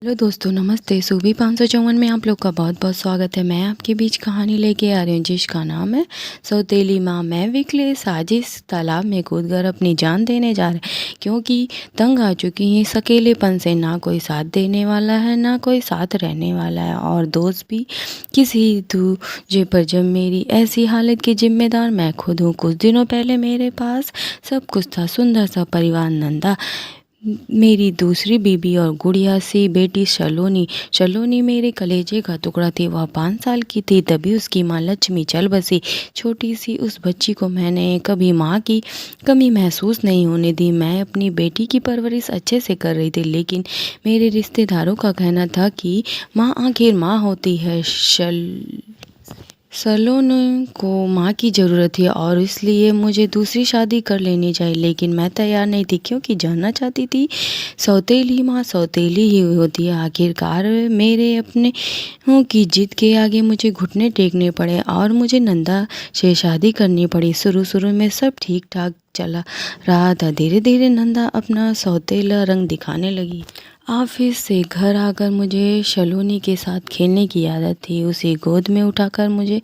Hello दोस्तों, नमस्ते। सूबी 554 में आप लोग का बहुत बहुत स्वागत है। मैं आपके बीच कहानी लेके आ रही हूँ जिसका नाम है सौतेली माँ। मैं विकलेश आज इस तालाब में कूदकर अपनी जान देने जा रहे क्योंकि तंग आ चुकी हैं इस अकेलेपन से। ना कोई साथ देने वाला है, ना कोई साथ रहने वाला है, और दोस्त भी किसी दूजे पर। जब मेरी ऐसी हालत की जिम्मेदार मैं खुद हूँ। कुछ दिनों पहले मेरे पास सब कुछ था, सुंदर सा परिवार, नंदा मेरी दूसरी बीबी और गुड़िया सी बेटी सलोनी। सलोनी मेरे कलेजे का टुकड़ा थी। वह 5 साल की थी तभी उसकी माँ लक्ष्मी चल बसी। छोटी सी उस बच्ची को मैंने कभी माँ की कमी महसूस नहीं होने दी। मैं अपनी बेटी की परवरिश अच्छे से कर रही थी, लेकिन मेरे रिश्तेदारों का कहना था कि माँ आखिर माँ होती है। सलोन को माँ की ज़रूरत थी और इसलिए मुझे दूसरी शादी कर लेनी चाहिए, लेकिन मैं तैयार नहीं थी क्योंकि जानना चाहती थी सौतेली माँ सौतेली ही होती है। आखिरकार मेरे अपने की जिद के आगे मुझे घुटने टेकने पड़े और मुझे नंदा से शादी करनी पड़ी। शुरू में सब ठीक ठाक चला रहा था। धीरे धीरे नंदा अपना सौतेला रंग दिखाने लगी। ऑफिस से घर आकर मुझे सलोनी के साथ खेलने की आदत थी। उसे गोद में उठाकर मुझे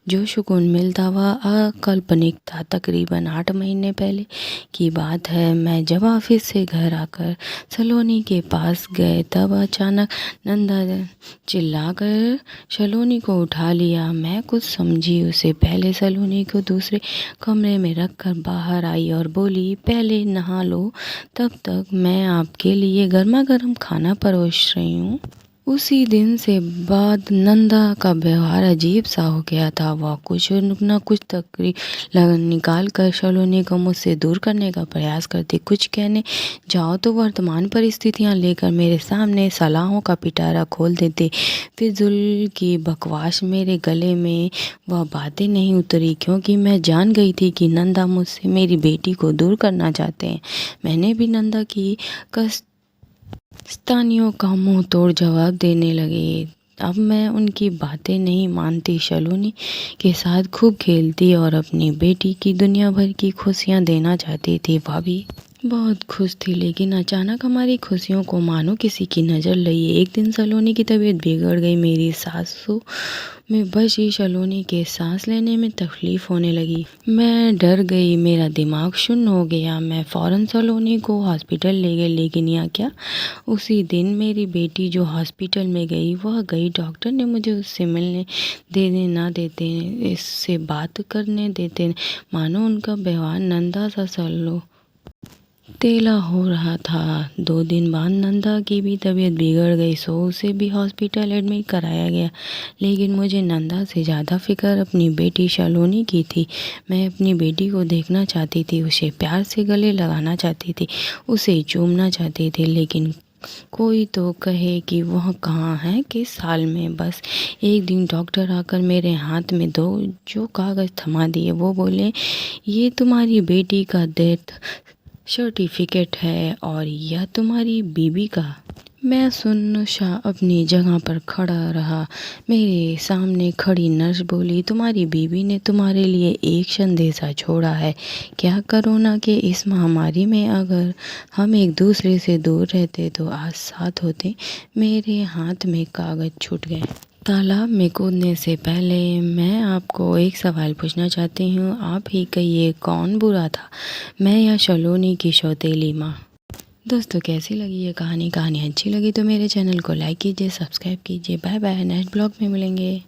जो सुकून मिलता वह अकाल्पनिक था। तकरीबन 8 महीने पहले की बात है। मैं जब ऑफिस से घर आकर सलोनी के पास गए तब अचानक नंदा चिल्लाकर सलोनी को उठा लिया। मैं कुछ समझी उसे पहले सलोनी को दूसरे कमरे में रखकर बाहर आई और बोली, पहले नहा लो, तब तक मैं आपके लिए गर्मा गर्म खाना परोस रही हूँ। उसी दिन से बाद नंदा का व्यवहार अजीब सा हो गया था। वह कुछ न कुछ तकरीर निकाल कर सलोनी को मुझसे दूर करने का प्रयास करती। कुछ कहने जाओ तो वर्तमान परिस्थितियाँ लेकर मेरे सामने सलाहों का पिटारा खोल देते। फिजूल की बकवास मेरे गले में वह बातें नहीं उतरी क्योंकि मैं जान गई थी कि नंदा मुझसे मेरी बेटी को दूर करना चाहते हैं। मैंने भी नंदा की स्थानियों का मुंह तोड़ जवाब देने लगे। अब मैं उनकी बातें नहीं मानती। सलोनी के साथ खूब खेलती और अपनी बेटी की दुनिया भर की खुशियां देना चाहती थी। वह भी बहुत खुश थी, लेकिन अचानक हमारी खुशियों को मानो किसी की नज़र लगी। एक दिन सलोनी की तबीयत बिगड़ गई। मेरी सांसों में बची सलोनी के सांस लेने में तकलीफ होने लगी। मैं डर गई, मेरा दिमाग शून्य हो गया। मैं फ़ौरन सलोनी को हॉस्पिटल ले गई, लेकिन यहाँ क्या, उसी दिन मेरी बेटी जो हॉस्पिटल में गई वह गई। डॉक्टर ने मुझे उससे मिलने देने ना देते, इससे बात करने देते, मानो उनका व्यवहार नंदा सा सलो तेला हो रहा था। 2 दिन बाद नंदा की भी तबीयत बिगड़ गई, सो उसे भी हॉस्पिटल एडमिट कराया गया। लेकिन मुझे नंदा से ज़्यादा फिक्र अपनी बेटी सलोनी की थी। मैं अपनी बेटी को देखना चाहती थी, उसे प्यार से गले लगाना चाहती थी, उसे चूमना चाहती थी, लेकिन कोई तो कहे कि वह कहाँ है, किस साल में। बस एक दिन डॉक्टर आकर मेरे हाथ में जो कागज़ थमा दिए। वो बोले, ये तुम्हारी बेटी का डेथ सर्टिफिकेट है और यह तुम्हारी बीबी का। मैं सुनशा अपनी जगह पर खड़ा रहा। मेरे सामने खड़ी नर्स बोली, तुम्हारी बीबी ने तुम्हारे लिए एक संदेशा छोड़ा है। क्या कोरोना के इस महामारी में अगर हम एक दूसरे से दूर रहते तो आज साथ होते। मेरे हाथ में कागज़ छूट गए। तालाब में कूदने से पहले मैं आपको एक सवाल पूछना चाहती हूँ। आप ही कहिए, कौन बुरा था, मैं या सलोनी की सौतेली माँ? दोस्तों, कैसी लगी ये कहानी? कहानी अच्छी लगी तो मेरे चैनल को लाइक कीजिए, सब्सक्राइब कीजिए। बाय बाय, नेक्स्ट ब्लॉग में मिलेंगे।